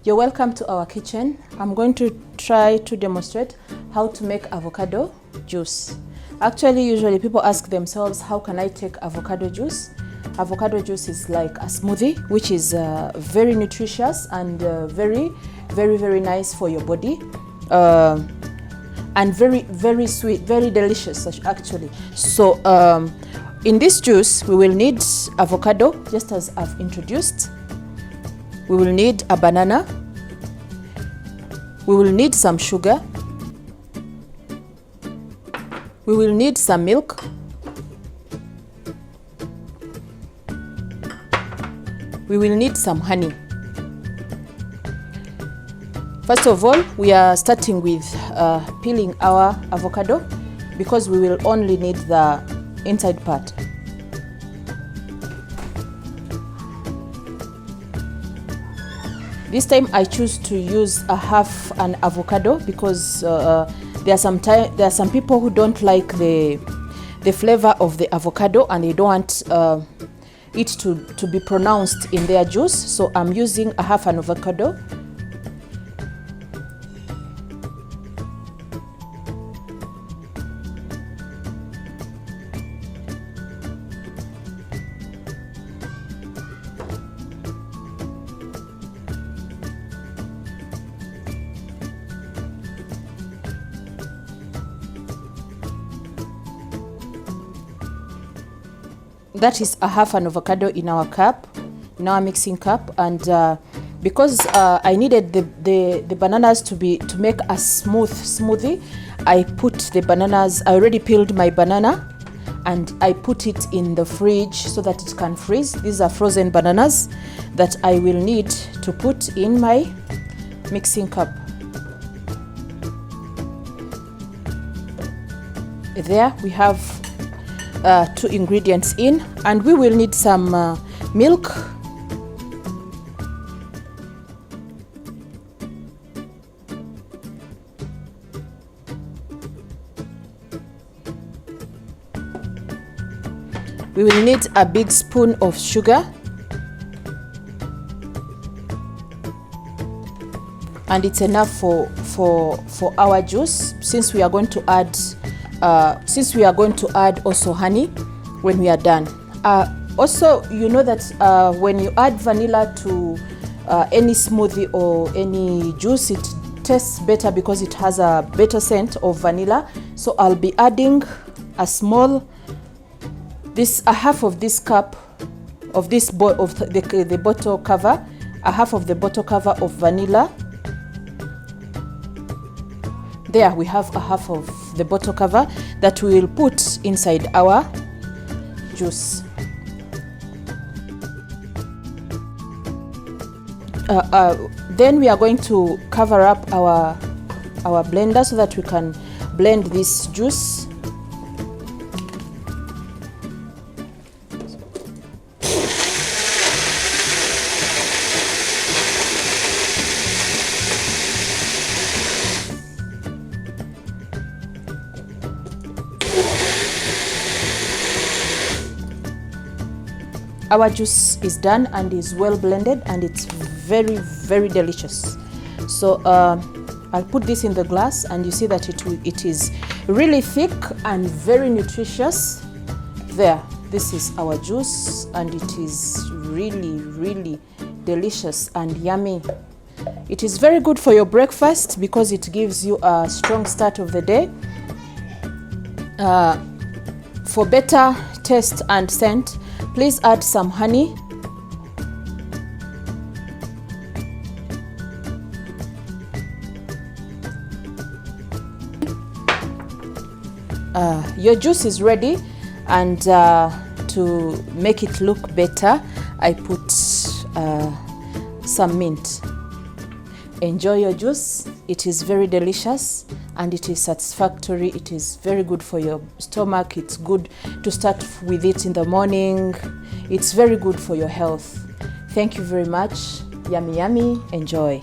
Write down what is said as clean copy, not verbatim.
You're welcome to our kitchen. I'm going to try to demonstrate how to make avocado juice. Actually, usually people ask themselves, how can I take avocado juice? Avocado juice is like a smoothie, which is very nutritious and very nice for your body. And very sweet, very delicious actually. So in this juice, we will need avocado, just as I've introduced. We will need a banana. We will need some sugar. We will need some milk. We will need some honey. First of all, we are starting with peeling our avocado because we will only need the inside part. This time I choose to use a half an avocado because there are some people who don't like the flavor of the avocado and they don't want it to be pronounced in their juice. So I'm using a half an avocado. That is a half an avocado in our cup, in our mixing cup, and because I needed the bananas to make a smooth smoothie, I put the bananas. I already peeled my banana, and I put it in the fridge so that it can freeze. These are frozen bananas that I will need to put in my mixing cup. There we have 2 ingredients in, and we will need some milk, we will need a big spoon of sugar, and it's enough for our juice, since we are going to add also honey when we are done. Also, you know that when you add vanilla to any smoothie or any juice, it tastes better because it has a better scent of vanilla. So I'll be adding a half of this cup of this of the bottle cover, a half of the bottle cover of vanilla. There we have a half of the bottle cover that we will put inside our juice. Then we are going to cover up our blender so that we can blend this juice. Our juice is done and is well blended, and it's very delicious. So I'll put this in the glass, and you see that it is really thick and very nutritious. There, this is our juice, and it is really delicious and yummy. It is very good for your breakfast because it gives you a strong start of the day. For better taste and scent, please add some honey. Your juice is ready, and to make it look better, I put some mint. Enjoy your juice. It is very delicious and it is satisfactory. It is very good for your stomach. It's good to start with it in the morning. It's very good for your health. Thank you very much. Yummy, yummy. Enjoy.